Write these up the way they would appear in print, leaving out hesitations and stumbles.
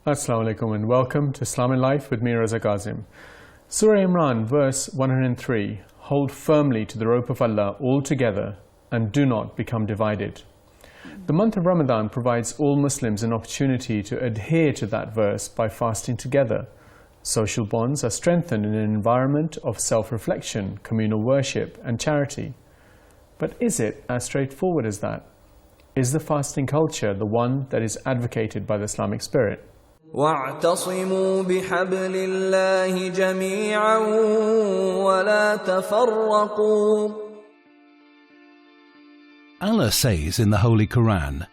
Assalamu alaikum and welcome to Islam in Life with me, Raza Kazim. Surah Imran, verse 103, hold firmly to the rope of Allah all together and do not become divided. The month of Ramadan provides all Muslims an opportunity to adhere to that verse by fasting together. Social bonds are strengthened in an environment of self-reflection, communal worship and charity. But is it as straightforward as that? Is the fasting culture the one that is advocated by the Islamic spirit? وَاعْتَصِمُوا بِحَبْلِ اللَّهِ جَمِيعًا وَلَا تَفَرَّقُوا. Allah says in the Holy Quran,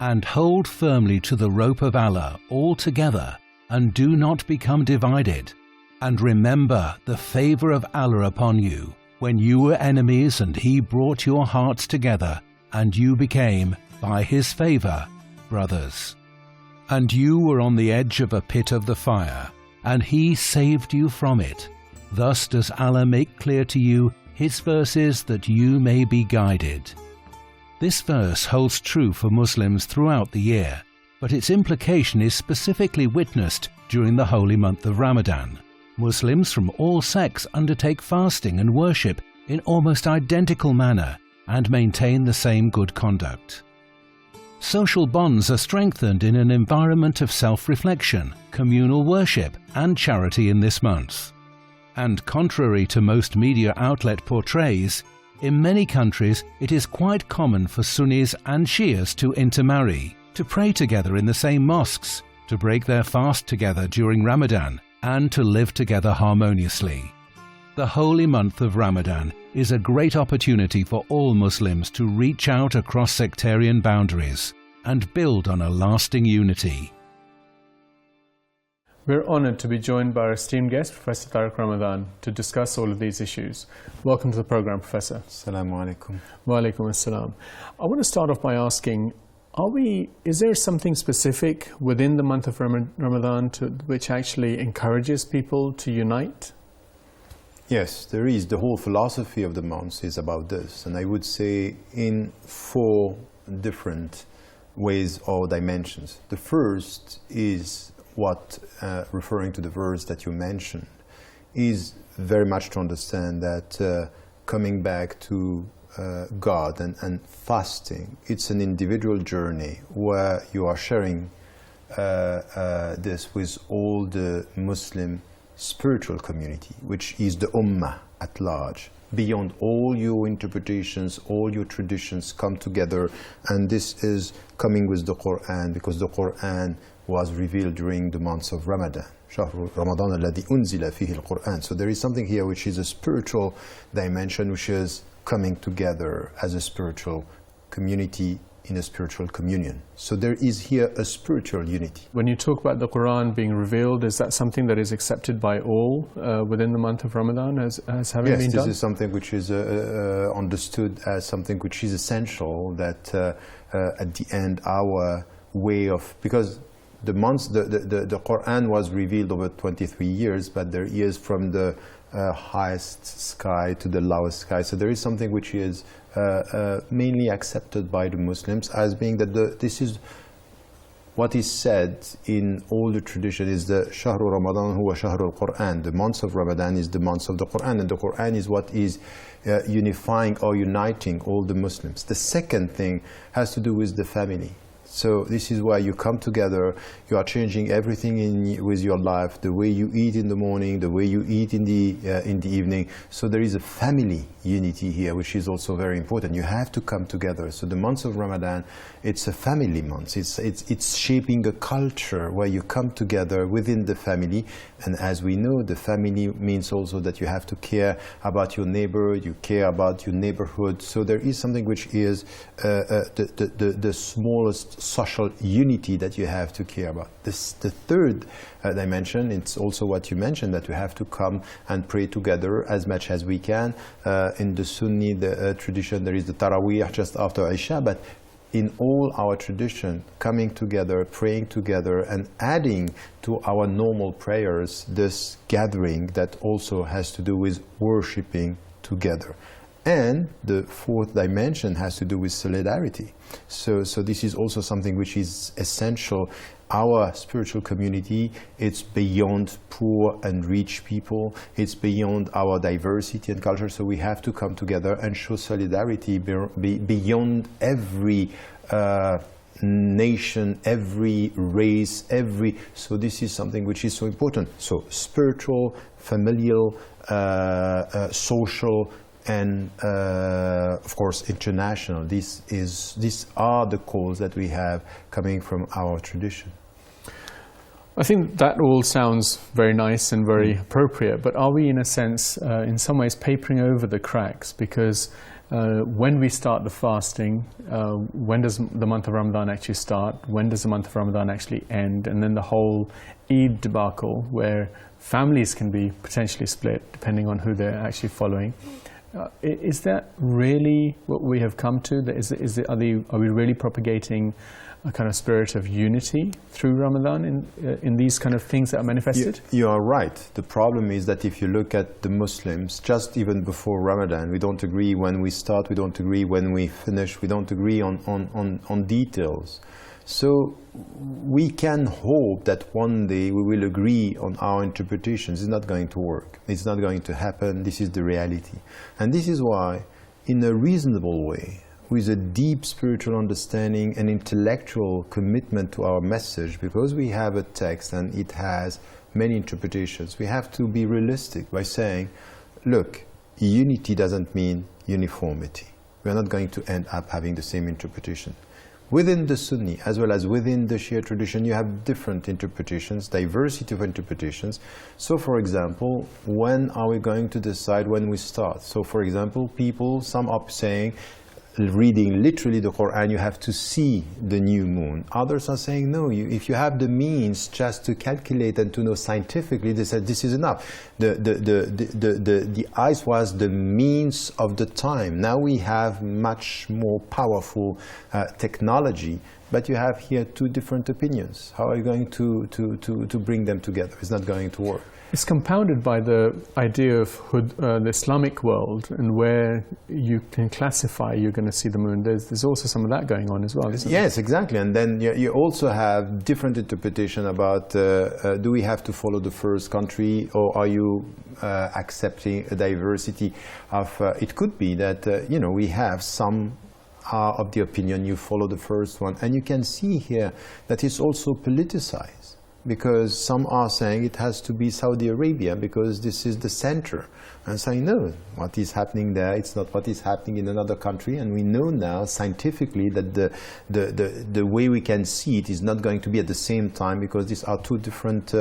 "And hold firmly to the rope of Allah all together, and do not become divided. And remember the favor of Allah upon you, when you were enemies and He brought your hearts together, and you became, by His favor, brothers. And you were on the edge of a pit of the fire, and He saved you from it. Thus does Allah make clear to you His verses that you may be guided." This verse holds true for Muslims throughout the year, but its implication is specifically witnessed during the holy month of Ramadan. Muslims from all sects undertake fasting and worship in almost identical manner and maintain the same good conduct. Social bonds are strengthened in an environment of self-reflection, communal worship and charity in this month. And contrary to most media outlet portrays, in many countries it is quite common for Sunnis and Shias to intermarry, to pray together in the same mosques, to break their fast together during Ramadan, and to live together harmoniously. The holy month of Ramadan is a great opportunity for all Muslims to reach out across sectarian boundaries and build on a lasting unity. We're honored to be joined by our esteemed guest, Professor Tariq Ramadan, to discuss all of these issues. Welcome to the program, Professor. Assalamu alaikum. Wa alaikum assalam. I want to start off by asking, is there something specific within the month of Ramadan which actually encourages people to unite? Yes, there is. The whole philosophy of the month is about this, and I would say in 4 different ways or dimensions. The first is what, referring to the verse that you mentioned, is very much to understand that coming back to God and fasting, it's an individual journey where you are sharing this with all the Muslim spiritual community, which is the Ummah at large. Beyond all your interpretations, all your traditions come together, and this is coming with the Quran, because the Quran was revealed during the months of Ramadan. شهر رمضان الذي أنزل فيه القرآن. So there is something here which is a spiritual dimension, which is coming together as a spiritual community in a spiritual communion. So there is here a spiritual unity. When you talk about the Quran being revealed, is that something that is accepted by all within the month of Ramadan as having been done? Yes, this is something which is understood as something which is essential, that at the end our way of, because the Quran was revealed over 23 years, but there is from the highest sky to the lowest sky. So there is something which is mainly accepted by the Muslims as being that this is what is said in all the tradition, is the Shahru Ramadan huwa Shahrul Quran. The months of Ramadan is the months of the Quran, and the Quran is what is unifying or uniting all the Muslims. The second thing has to do with the family. So this is why you come together, you are changing everything with your life, the way you eat in the morning, the way you eat in the evening. So there is a family unity here, which is also very important. You have to come together. So the month of Ramadan, it's a family month. It's shaping a culture where you come together within the family. And as we know, the family means also that you have to care about your neighbor, you care about your neighborhood. So there is something which is the smallest social unity that you have to care about. The third dimension, it's also what you mentioned, that we have to come and pray together as much as we can. In the Sunni tradition, there is the Taraweeh just after Isha, but in all our tradition, coming together, praying together, and adding to our normal prayers this gathering that also has to do with worshipping together. And the fourth dimension has to do with solidarity. So this is also something which is essential. Our spiritual community, it's beyond poor and rich people. It's beyond our diversity and culture. So we have to come together and show solidarity beyond every nation, every race, so this is something which is so important. So spiritual, familial, social, and of course international. These are the calls that we have coming from our tradition. I think that all sounds very nice and very appropriate, but are we in a sense, in some ways, papering over the cracks? Because when we start the fasting, when does the month of Ramadan actually start? When does the month of Ramadan actually end? And then the whole Eid debacle, where families can be potentially split depending on who they're actually following. Is that really what we have come to? Are we really propagating a kind of spirit of unity through Ramadan in these kind of things that are manifested? You are right. The problem is that if you look at the Muslims, just even before Ramadan, we don't agree when we start, we don't agree when we finish, we don't agree on details. So we can hope that one day we will agree on our interpretations. It's not going to work. It's not going to happen. This is the reality. And this is why, in a reasonable way, with a deep spiritual understanding and intellectual commitment to our message, because we have a text and it has many interpretations, we have to be realistic by saying, look, unity doesn't mean uniformity. We are not going to end up having the same interpretation. Within the Sunni, as well as within the Shia tradition, you have different interpretations, diversity of interpretations. So, for example, when are we going to decide when we start? So, for example, some are saying, reading literally the Quran, you have to see the new moon. Others are saying, no, if you have the means just to calculate and to know scientifically, they said this is enough. The ice was the means of the time. Now we have much more powerful technology, but you have here two different opinions. How are you going to bring them together? It's not going to work. It's compounded by the idea of the Islamic world and where you can classify you're going to see the moon. There's also some of that going on as well, isn't there? Yes, exactly. And then you also have different interpretation about do we have to follow the first country, or are you accepting a diversity of it could be that we have some of the opinion you follow the first one, and you can see here that it's also politicized. Because some are saying it has to be Saudi Arabia because this is the center. And saying, no, what is happening there, it's not what is happening in another country. And we know now scientifically that the way we can see it is not going to be at the same time, because these are two different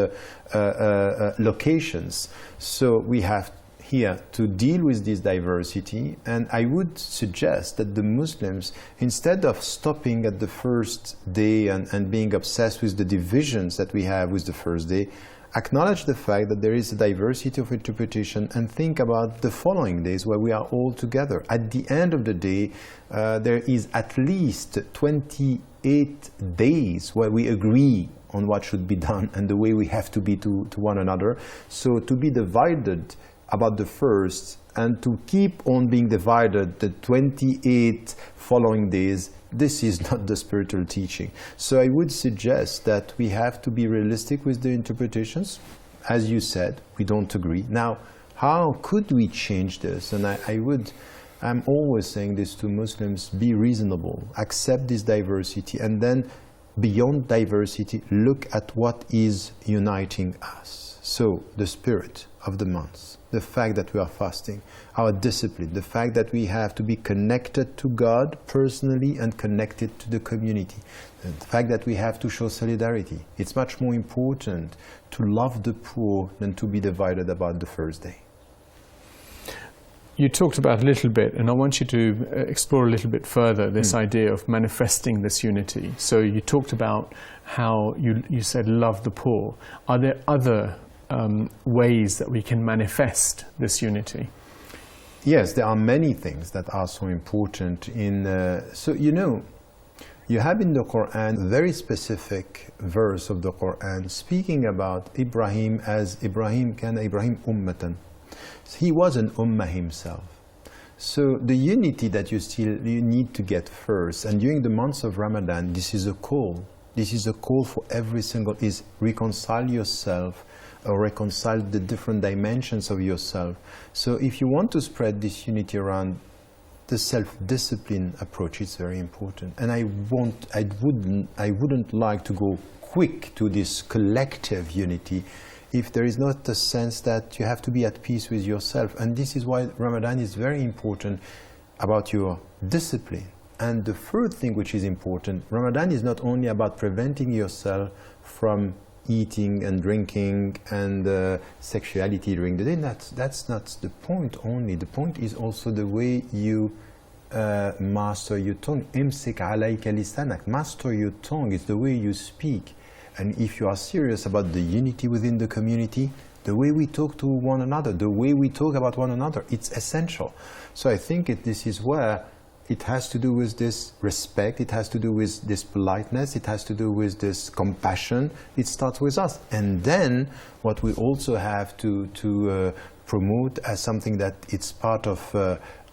locations. So we have here to deal with this diversity, and I would suggest that the Muslims, instead of stopping at the first day and being obsessed with the divisions that we have with the first day, acknowledge the fact that there is a diversity of interpretation and think about the following days where we are all together. At the end of the day, there is at least 28 days where we agree on what should be done and the way we have to be to one another. So to be divided about the first and to keep on being divided the 28 following days, this is not the spiritual teaching. So I would suggest that we have to be realistic with the interpretations. As you said, we don't agree. Now, how could we change this? And I'm always saying this to Muslims: be reasonable, accept this diversity, and then beyond diversity, look at what is uniting us. So the spirit of the month, the fact that we are fasting, our discipline, the fact that we have to be connected to God personally and connected to the community, the fact that we have to show solidarity. It's much more important to love the poor than to be divided about the first day. You talked about a little bit, and I want you to explore a little bit further this idea of manifesting this unity. So you talked about how you said love the poor. Are there other ways that we can manifest this unity? Yes, there are many things that are so important. You have in the Quran a very specific verse of the Quran speaking about Ibrahim as Ibrahim kana Ibrahim ummatan. He was an ummah himself. So the unity that you need to get first, and during the months of Ramadan, this is a call. This is a call for every single, is reconcile yourself, or reconcile the different dimensions of yourself. So if you want to spread this unity around, the self-discipline approach is very important. And I wouldn't like to go quick to this collective unity if there is not the sense that you have to be at peace with yourself. And this is why Ramadan is very important about your discipline. And the third thing which is important, Ramadan is not only about preventing yourself from eating and drinking and sexuality during the day. That's not the point only. The point is also the way you master your tongue. Imsik alayka lisanak. Master your tongue is the way you speak. And if you are serious about the unity within the community, the way we talk to one another, the way we talk about one another, it's essential. So I think this is where it has to do with this respect, it has to do with this politeness, it has to do with this compassion. It starts with us. And then what we also have to promote as something that it's part of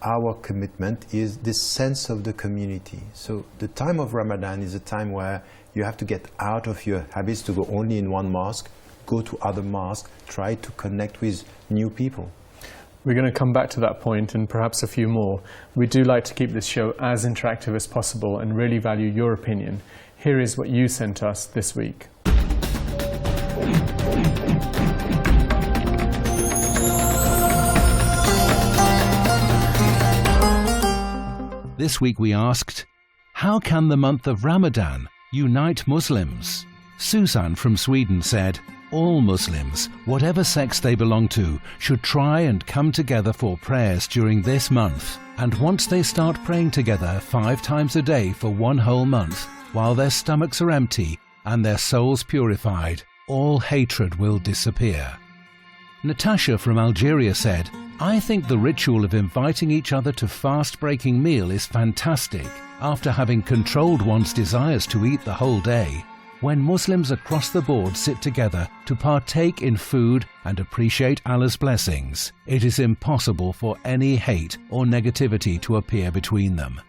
our commitment is this sense of the community. So the time of Ramadan is a time where you have to get out of your habits to go only in one mosque, go to other mosques, try to connect with new people. We're going to come back to that point and perhaps a few more. We do like to keep this show as interactive as possible and really value your opinion. Here is what you sent us this week. This week we asked, how can the month of Ramadan unite Muslims? Susan from Sweden said, all Muslims, whatever sects they belong to, should try and come together for prayers during this month. And once they start praying together 5 times a day for one whole month, while their stomachs are empty and their souls purified, all hatred will disappear. Natasha from Algeria said, I think the ritual of inviting each other to fast-breaking meal is fantastic. After having controlled one's desires to eat the whole day, when Muslims across the board sit together to partake in food and appreciate Allah's blessings, it is impossible for any hate or negativity to appear between them.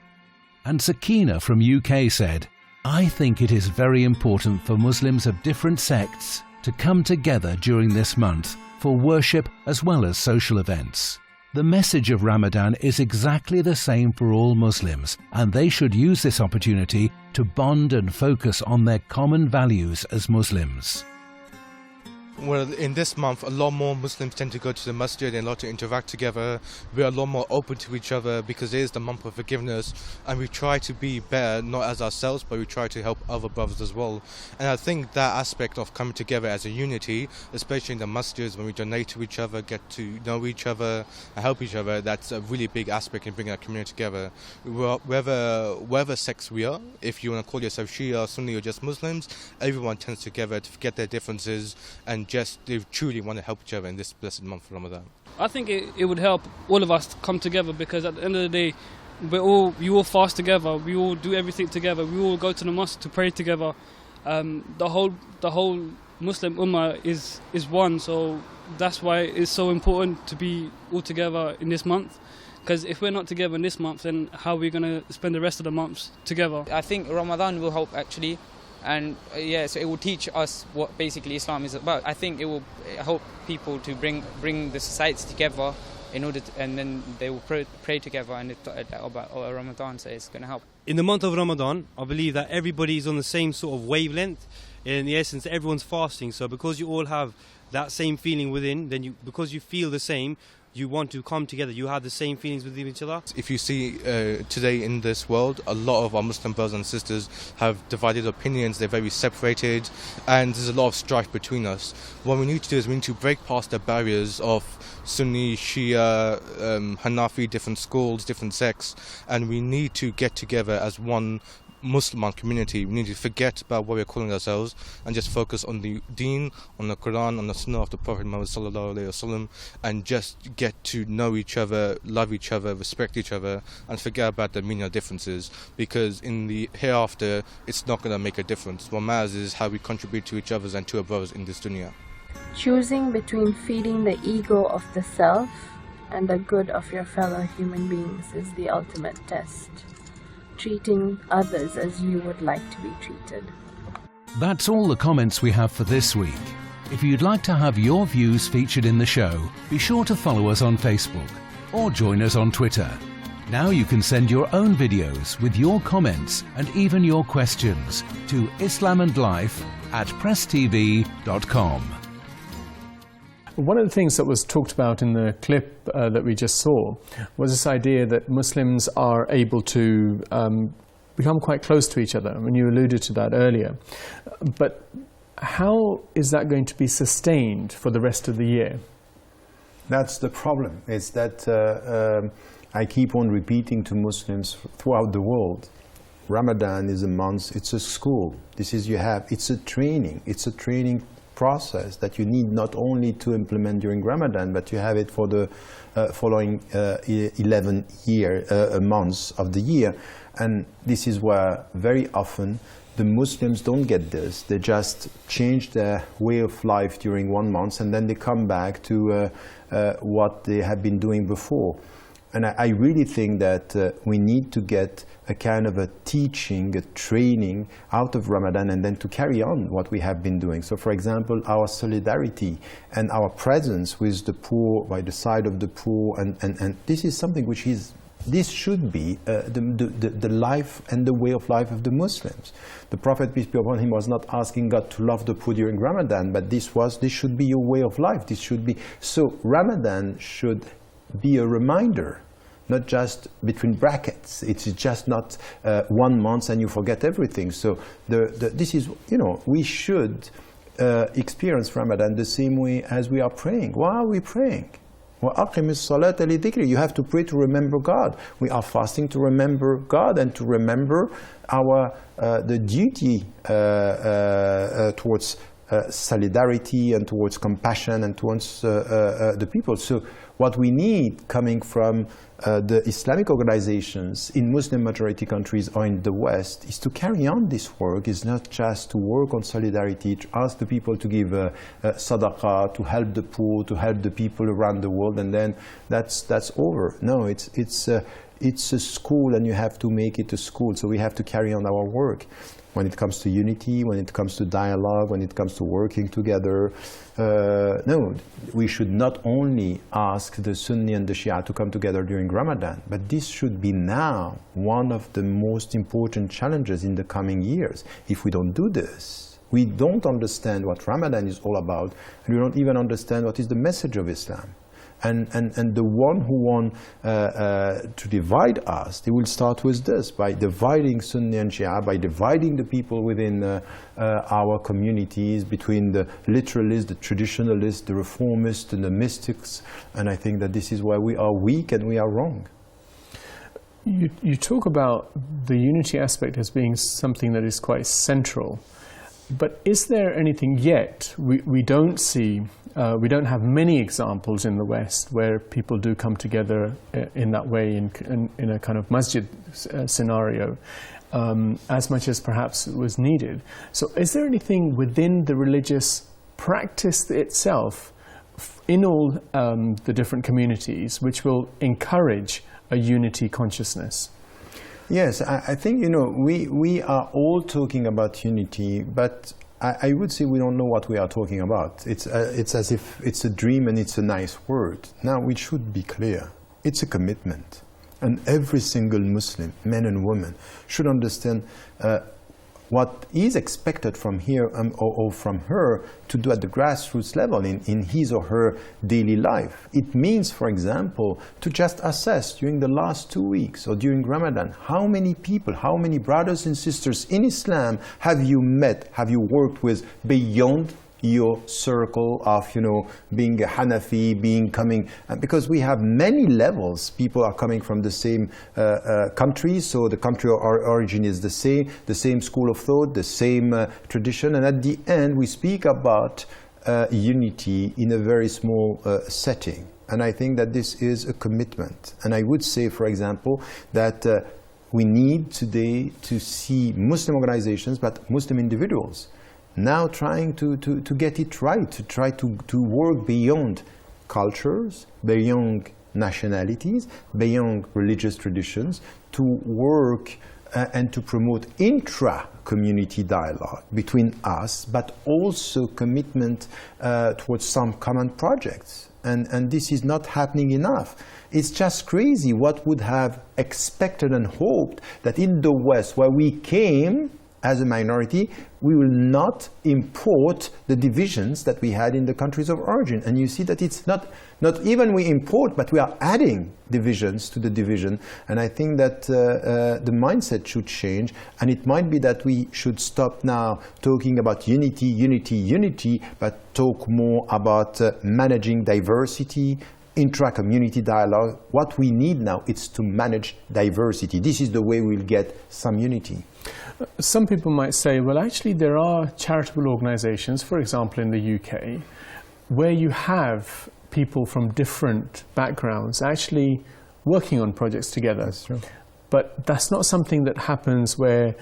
And Sakina from UK said, I think it is very important for Muslims of different sects to come together during this month for worship as well as social events. The message of Ramadan is exactly the same for all Muslims, and they should use this opportunity to bond and focus on their common values as Muslims. Well, in this month, a lot more Muslims tend to go to the masjid and a lot to interact together. We're a lot more open to each other because it is the month of forgiveness, and we try to be better, not as ourselves, but we try to help other brothers as well. And I think that aspect of coming together as a unity, especially in the masjids when we donate to each other, get to know each other and help each other, that's a really big aspect in bringing our community together. Wherever sects we are, if you want to call yourself Shia, Sunni or just Muslims, everyone tends together to forget their differences and they truly want to help each other in this blessed month of Ramadan. I think it would help all of us to come together because at the end of the day, we all fast together, we all do everything together, we all go to the mosque to pray together. The whole Muslim Ummah is one, so that's why it's so important to be all together in this month. Because if we're not together in this month, then how are we going to spend the rest of the months together? I think Ramadan will help actually. And so it will teach us what basically Islam is about. I think it will help people to bring the society together in order to, and then they will pray together and about Ramadan, so it's going to help. In the month of Ramadan, I believe that everybody is on the same sort of wavelength. In the essence, everyone's fasting. So because you all have that same feeling within, then because you feel the same, you want to come together, you have the same feelings with each other. If you see today in this world, a lot of our Muslim brothers and sisters have divided opinions, they're very separated, and there's a lot of strife between us. What we need to do is we need to break past the barriers of Sunni, Shia, Hanafi, different schools, different sects, and we need to get together as one Muslim community. We need to forget about what we're calling ourselves and just focus on the Deen, on the Quran, on the Sunnah of the Prophet Muhammad sallallahu alaihi wasallam, and just get to know each other, love each other, respect each other, and forget about the meaning of differences, because in the hereafter it's not going to make a difference. What matters is how we contribute to each other and to our brothers in this dunya. Choosing between feeding the ego of the self and the good of your fellow human beings is the ultimate test. Treating others as you would like to be treated. That's all the comments we have for this week. If you'd like to have your views featured in the show, be sure to follow us on Facebook or join us on Twitter. Now you can send your own videos with your comments and even your questions to islamandlife@presstv.com. One of the things that was talked about in the clip that we just saw was this idea that Muslims are able to become quite close to each other. I mean, you alluded to that earlier. But how is that going to be sustained for the rest of the year? That's the problem, is that I keep on repeating to Muslims throughout the world, Ramadan is a month, it's a school. This is it's a training process that you need not only to implement during Ramadan, but you have it for the following 11 months of the year. And this is where very often the Muslims don't get this. They just change their way of life during 1 month, and then they come back to what they have been doing before. And I really think that we need to get a kind of a teaching, a training out of Ramadan, and then to carry on what we have been doing. So for example, our solidarity and our presence with the poor, by the side of the poor, and this is something which is, this should be the life and the way of life of the Muslims. The Prophet, peace be upon him, was not asking God to love the poor during Ramadan, but this should be your way of life. This should be, so Ramadan should be a reminder, not just between brackets. It's just not 1 month and you forget everything. So this is, we should experience Ramadan the same way as we are praying. Why are we praying? You have to pray to remember God. We are fasting to remember God and to remember the duty towards solidarity and towards compassion and towards the people. So what we need coming from the Islamic organizations in Muslim majority countries or in the West is to carry on this work, is not just to work on solidarity, to ask the people to give sadaqah, to help the poor, to help the people around the world, and then that's over. No, it's a school, and you have to make it a school. So we have to carry on our work. When it comes to unity, when it comes to dialogue, when it comes to working together. No, we should not only ask the Sunni and the Shia to come together during Ramadan, but this should be now one of the most important challenges in the coming years. If we don't do this, we don't understand what Ramadan is all about, and we don't even understand what is the message of Islam. And the one who want to divide us, they will start with this, by dividing Sunni and Shia, by dividing the people within our communities, between the literalists, the traditionalists, the reformists, and the mystics. And I think that this is why we are weak and we are wrong. You talk about the unity aspect as being something that is quite central. But is there anything yet? We don't see, we don't have many examples in the West where people do come together in that way, in a kind of masjid scenario, as much as perhaps was needed. So is there anything within the religious practice itself, in all the different communities, which will encourage a unity consciousness? Yes, I think, we are all talking about unity, but I would say we don't know what we are talking about. It's as if it's a dream and it's a nice word. Now, we should be clear. It's a commitment. And every single Muslim, men and women, should understand what is expected from here or from her to do at the grassroots level in his or her daily life. It means, for example, to just assess during the last 2 weeks or during Ramadan, how many people, how many brothers and sisters in Islam have you met, have you worked with beyond your circle of, being a Hanafi, coming, because we have many levels. People are coming from the same country, so the country of origin is the same school of thought, the same tradition, and at the end we speak about unity in a very small setting. And I think that this is a commitment. And I would say, for example, that we need today to see Muslim organizations, but Muslim individuals, now trying to get it right, to try to work beyond cultures, beyond nationalities, beyond religious traditions, to work and to promote intra-community dialogue between us, but also commitment towards some common projects. And this is not happening enough. It's just crazy. What would have expected and hoped that in the West, where we came as a minority, we will not import the divisions that we had in the countries of origin. And you see that it's not even we import, but we are adding divisions to the division. And I think that the mindset should change. And it might be that we should stop now talking about unity, unity, unity, but talk more about managing diversity, intra-community dialogue. What we need now is to manage diversity. This is the way we'll get some unity. Some people might say, well, actually there are charitable organizations, for example in the UK, where you have people from different backgrounds actually working on projects together. That's true. But that's not something that happens where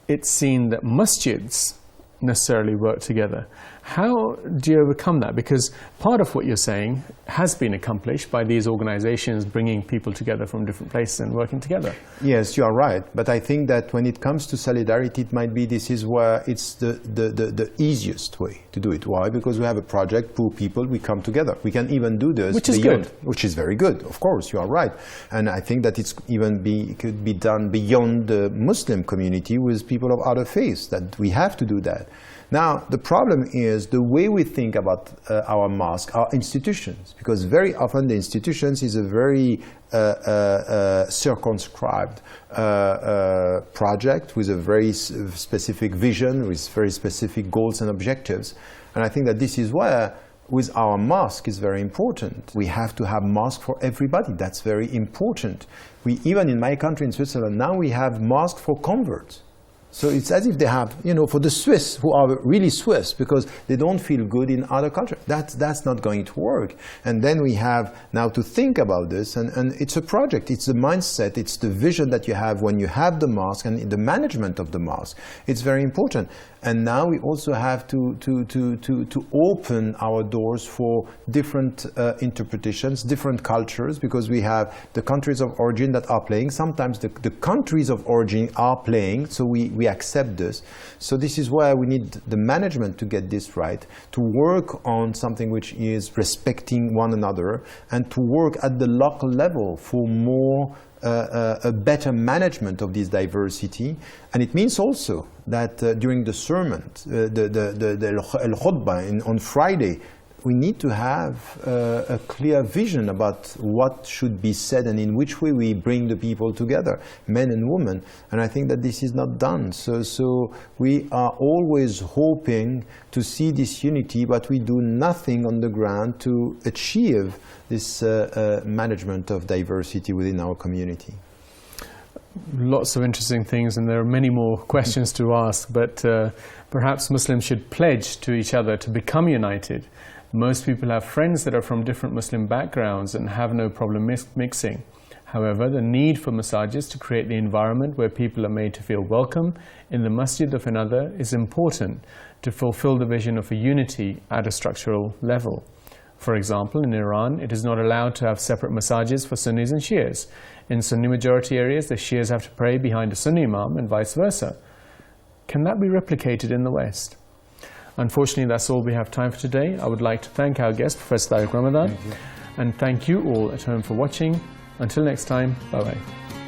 it's seen that masjids necessarily work together. How do you overcome that? Because part of what you're saying has been accomplished by these organizations bringing people together from different places and working together. Yes, you are right. But I think that when it comes to solidarity, it might be this is where it's the easiest way to do it. Why? Because we have a project, poor people, we come together. We can even do this which is beyond, good. Which is very good, of course, you are right. And I think that it could be done beyond the Muslim community with people of other faiths, that we have to do that. Now, the problem is the way we think about our mosque, our institutions, because very often the institutions is a very circumscribed project with a very specific vision, with very specific goals and objectives. And I think that this is where, with our mosque, is very important. We have to have mosque for everybody. That's very important. Even in my country, in Switzerland, now we have mosque for converts. So it's as if they have, for the Swiss who are really Swiss because they don't feel good in other cultures. That's not going to work. And then we have now to think about this, and it's a project. It's the mindset, it's the vision that you have when you have the mosque and the management of the mosque. It's very important. And now we also have to open our doors for different interpretations, different cultures, because we have the countries of origin that are playing. Sometimes the countries of origin are playing, so we accept this. So this is where we need the management to get this right, to work on something which is respecting one another, and to work at the local level for more a better management of this diversity. And it means also that during the sermon, the al-khutbah on Friday, we need to have a clear vision about what should be said and in which way we bring the people together, men and women. And I think that this is not done. So we are always hoping to see this unity, but we do nothing on the ground to achieve this management of diversity within our community. Lots of interesting things, and there are many more questions to ask, but perhaps Muslims should pledge to each other to become united. Most people have friends that are from different Muslim backgrounds and have no problem mixing. However, the need for masajids to create the environment where people are made to feel welcome in the masjid of another is important to fulfill the vision of a unity at a structural level. For example, in Iran, it is not allowed to have separate masajids for Sunnis and Shias. In Sunni majority areas, the Shias have to pray behind a Sunni imam and vice versa. Can that be replicated in the West? Unfortunately, that's all we have time for today. I would like to thank our guest, Professor Tariq Ramadan, and thank you all at home for watching. Until next time, bye-bye.